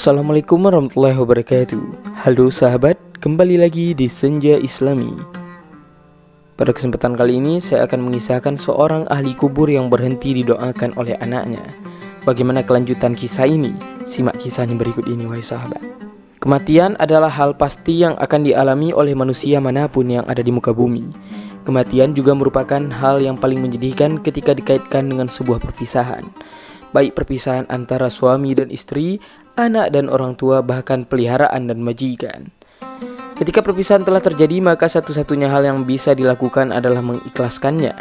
Assalamualaikum warahmatullahi wabarakatuh. Halo sahabat, kembali lagi di Senja Islami. Pada kesempatan kali ini saya akan mengisahkan seorang ahli kubur yang berhenti didoakan oleh anaknya. Bagaimana kelanjutan kisah ini? Simak kisahnya berikut ini wahai sahabat. Kematian adalah hal pasti yang akan dialami oleh manusia manapun yang ada di muka bumi. Kematian juga merupakan hal yang paling menyedihkan ketika dikaitkan dengan sebuah perpisahan. Baik perpisahan antara suami dan istri, anak dan orang tua, bahkan peliharaan dan majikan. Ketika perpisahan telah terjadi, maka satu-satunya hal yang bisa dilakukan adalah mengikhlaskannya.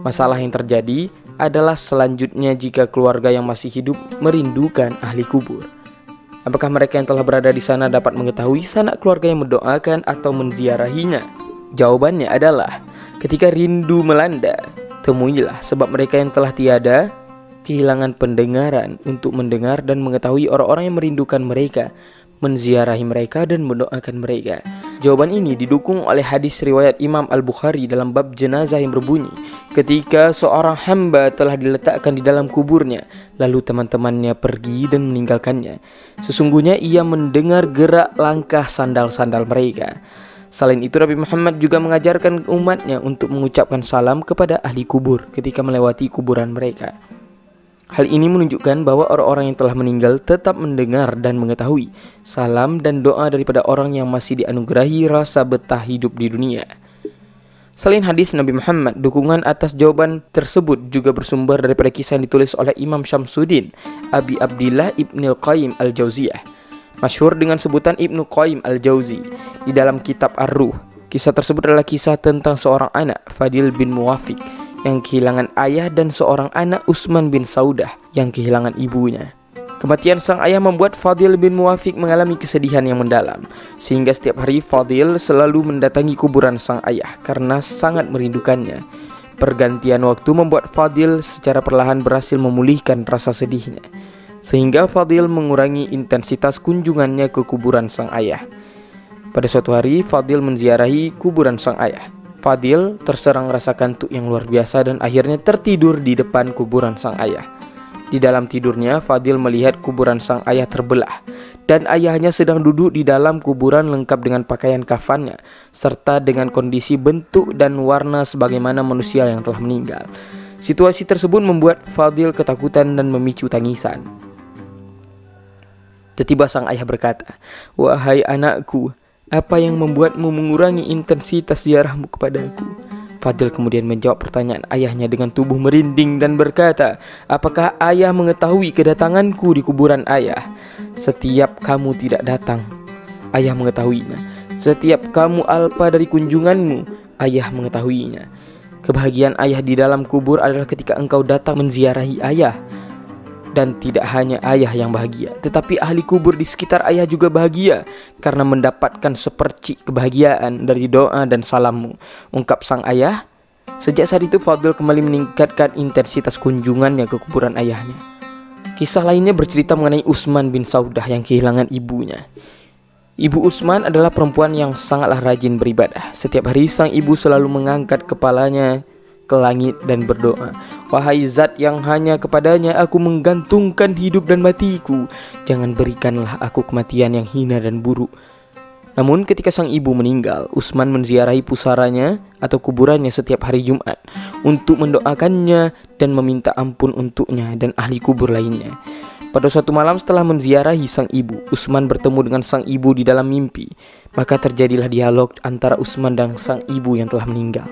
Masalah yang terjadi adalah selanjutnya jika keluarga yang masih hidup merindukan ahli kubur. Apakah mereka yang telah berada di sana dapat mengetahui sanak keluarga yang mendoakan atau menziarahinya? Jawabannya adalah, ketika rindu melanda, temuilah sebab mereka yang telah tiada kehilangan pendengaran untuk mendengar dan mengetahui orang-orang yang merindukan mereka, menziarahi mereka dan mendoakan mereka. Jawaban ini didukung oleh hadis riwayat Imam Al-Bukhari dalam bab jenazah yang berbunyi, ketika seorang hamba telah diletakkan di dalam kuburnya, lalu teman-temannya pergi dan meninggalkannya, sesungguhnya ia mendengar gerak langkah sandal-sandal mereka. Selain itu, Nabi Muhammad juga mengajarkan umatnya untuk mengucapkan salam kepada ahli kubur ketika melewati kuburan mereka. Hal ini menunjukkan bahwa orang-orang yang telah meninggal tetap mendengar dan mengetahui salam dan doa daripada orang yang masih dianugerahi rasa betah hidup di dunia. Selain hadis Nabi Muhammad, dukungan atas jawaban tersebut juga bersumber daripada kisah yang ditulis oleh Imam Syamsuddin Abi Abdillah Ibnul Qayyim Al-Jauziyah, masyhur dengan sebutan Ibnu Qayyim Al-Jauzi, di dalam kitab Ar-Ruh. Kisah tersebut adalah kisah tentang seorang anak, Fadil bin Muwafiq, yang kehilangan ayah, dan seorang anak, Utsman bin Saudah, yang kehilangan ibunya. Kematian sang ayah membuat Fadil bin Muwafiq mengalami kesedihan yang mendalam, sehingga setiap hari Fadil selalu mendatangi kuburan sang ayah karena sangat merindukannya. Pergantian waktu membuat Fadil secara perlahan berhasil memulihkan rasa sedihnya, sehingga Fadil mengurangi intensitas kunjungannya ke kuburan sang ayah. Pada suatu hari, Fadil menziarahi kuburan sang ayah. Fadil terserang rasa kantuk yang luar biasa dan akhirnya tertidur di depan kuburan sang ayah. Di dalam tidurnya, Fadil melihat kuburan sang ayah terbelah dan ayahnya sedang duduk di dalam kuburan lengkap dengan pakaian kafannya serta dengan kondisi bentuk dan warna sebagaimana manusia yang telah meninggal. Situasi tersebut membuat Fadil ketakutan dan memicu tangisan. Tiba-tiba sang ayah berkata, "Wahai anakku, apa yang membuatmu mengurangi intensitas ziarahmu kepadaku?" Fadil kemudian menjawab pertanyaan ayahnya dengan tubuh merinding dan berkata, "Apakah ayah mengetahui kedatanganku di kuburan ayah? Setiap kamu tidak datang, ayah mengetahuinya. Setiap kamu alpa dari kunjunganmu, ayah mengetahuinya. Kebahagiaan ayah di dalam kubur adalah ketika engkau datang menziarahi ayah. Dan tidak hanya ayah yang bahagia, tetapi ahli kubur di sekitar ayah juga bahagia karena mendapatkan sepercik kebahagiaan dari doa dan salammu," ungkap sang ayah. Sejak saat itu Fadil kembali meningkatkan intensitas kunjungannya ke kuburan ayahnya. Kisah lainnya bercerita mengenai Utsman bin Saudah yang kehilangan ibunya. Ibu Utsman adalah perempuan yang sangatlah rajin beribadah. Setiap hari sang ibu selalu mengangkat kepalanya ke langit dan berdoa, "Wahai Zat yang hanya kepadanya aku menggantungkan hidup dan matiku, jangan berikanlah aku kematian yang hina dan buruk." Namun ketika sang ibu meninggal, Utsman menziarahi pusaranya atau kuburannya setiap hari Jumat untuk mendoakannya dan meminta ampun untuknya dan ahli kubur lainnya. Pada suatu malam setelah menziarahi sang ibu, Utsman bertemu dengan sang ibu di dalam mimpi. Maka terjadilah dialog antara Utsman dan sang ibu yang telah meninggal.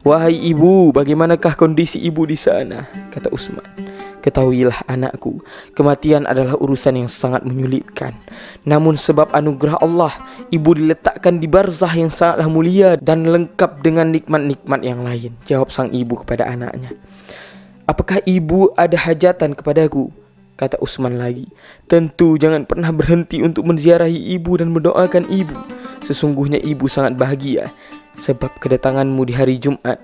"Wahai ibu, bagaimanakah kondisi ibu di sana?" kata Utsman. "Ketahuilah anakku, kematian adalah urusan yang sangat menyulitkan. Namun sebab anugerah Allah, ibu diletakkan di barzah yang sangatlah mulia dan lengkap dengan nikmat-nikmat yang lain," jawab sang ibu kepada anaknya. "Apakah ibu ada hajatan kepadaku?" kata Utsman lagi. "Tentu jangan pernah berhenti untuk menziarahi ibu dan mendoakan ibu. Sesungguhnya ibu sangat bahagia sebab kedatanganmu di hari Jumat.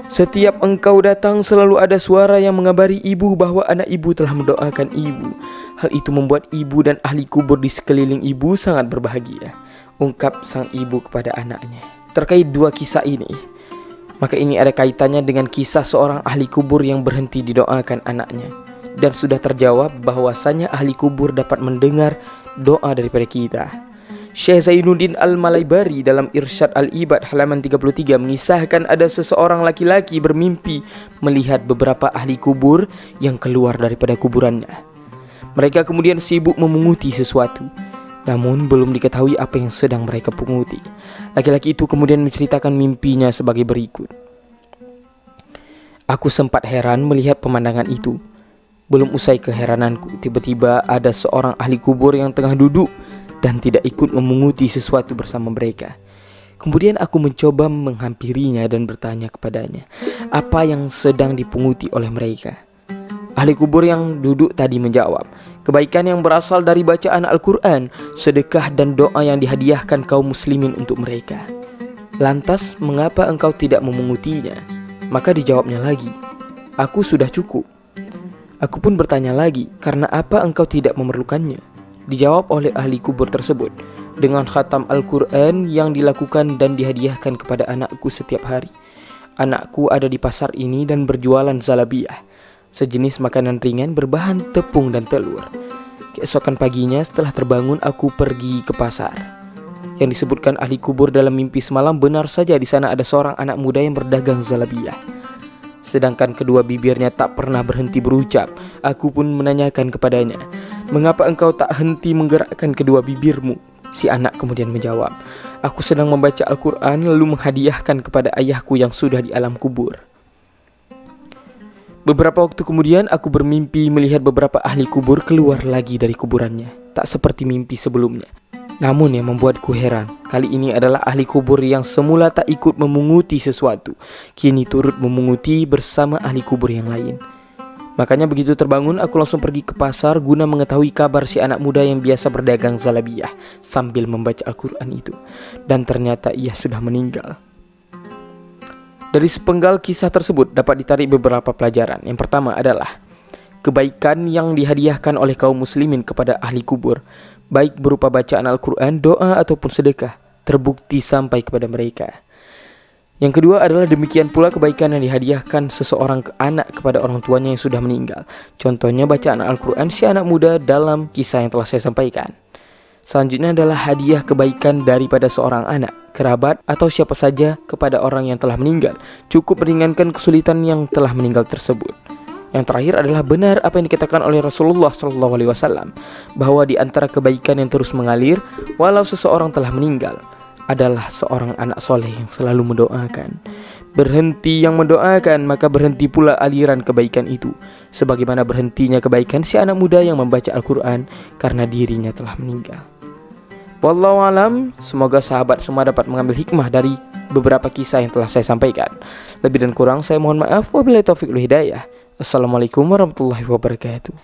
Setiap engkau datang selalu ada suara yang mengabari ibu bahwa anak ibu telah mendoakan ibu. Hal itu membuat ibu dan ahli kubur di sekeliling ibu sangat berbahagia," ungkap sang ibu kepada anaknya. Terkait dua kisah ini, maka ini ada kaitannya dengan kisah seorang ahli kubur yang berhenti didoakan anaknya. Dan sudah terjawab bahwasanya ahli kubur dapat mendengar doa daripada kita. Syekh Zainuddin Al-Malaibari dalam Irsyad Al-Ibad halaman 33 mengisahkan ada seseorang laki-laki bermimpi melihat beberapa ahli kubur yang keluar daripada kuburannya. Mereka kemudian sibuk memunguti sesuatu, namun belum diketahui apa yang sedang mereka punguti. Laki-laki itu kemudian menceritakan mimpinya sebagai berikut. Aku sempat heran melihat pemandangan itu. Belum usai keherananku, tiba-tiba ada seorang ahli kubur yang tengah duduk dan tidak ikut memunguti sesuatu bersama mereka. Kemudian aku mencoba menghampirinya dan bertanya kepadanya, apa yang sedang dipunguti oleh mereka? Ahli kubur yang duduk tadi menjawab, kebaikan yang berasal dari bacaan Al-Quran, sedekah dan doa yang dihadiahkan kaum muslimin untuk mereka. Lantas, mengapa engkau tidak memungutinya? Maka dijawabnya lagi, aku sudah cukup. Aku pun bertanya lagi, karena apa engkau tidak memerlukannya? Dijawab oleh ahli kubur tersebut, dengan khatam Al-Quran yang dilakukan dan dihadiahkan kepada anakku setiap hari. Anakku ada di pasar ini dan berjualan zalabiyah, sejenis makanan ringan berbahan tepung dan telur. Keesokan paginya setelah terbangun aku pergi ke pasar. Yang disebutkan ahli kubur dalam mimpi semalam benar saja, di sana ada seorang anak muda yang berdagang zalabiyah. Sedangkan kedua bibirnya tak pernah berhenti berucap. Aku pun menanyakan kepadanya, mengapa engkau tak henti menggerakkan kedua bibirmu? Si anak kemudian menjawab, aku sedang membaca Al-Quran lalu menghadiahkan kepada ayahku yang sudah di alam kubur. Beberapa waktu kemudian aku bermimpi melihat beberapa ahli kubur keluar lagi dari kuburannya. Tak seperti mimpi sebelumnya. Namun yang membuatku heran, kali ini adalah ahli kubur yang semula tak ikut memunguti sesuatu, kini turut memunguti bersama ahli kubur yang lain. Makanya begitu terbangun, aku langsung pergi ke pasar guna mengetahui kabar si anak muda yang biasa berdagang zalabiyah sambil membaca Al-Quran itu. Dan ternyata ia sudah meninggal. Dari sepenggal kisah tersebut dapat ditarik beberapa pelajaran. Yang pertama adalah kebaikan yang dihadiahkan oleh kaum muslimin kepada ahli kubur, baik berupa bacaan Al-Quran, doa ataupun sedekah, terbukti sampai kepada mereka. Yang kedua adalah demikian pula kebaikan yang dihadiahkan seseorang ke anak kepada orang tuanya yang sudah meninggal. Contohnya bacaan Al-Quran si anak muda dalam kisah yang telah saya sampaikan. Selanjutnya adalah hadiah kebaikan daripada seorang anak, kerabat, atau siapa saja kepada orang yang telah meninggal, cukup meringankan kesulitan yang telah meninggal tersebut. Yang terakhir adalah benar apa yang dikatakan oleh Rasulullah SAW, bahwa di antara kebaikan yang terus mengalir walau seseorang telah meninggal adalah seorang anak soleh yang selalu mendoakan. Berhenti yang mendoakan, maka berhenti pula aliran kebaikan itu, sebagaimana berhentinya kebaikan si anak muda yang membaca Al-Quran karena dirinya telah meninggal. Wallahu alam, semoga sahabat semua dapat mengambil hikmah dari beberapa kisah yang telah saya sampaikan. Lebih dan kurang saya mohon maaf. Wabillahi taufiq wal hidayah. Assalamualaikum warahmatullahi wabarakatuh.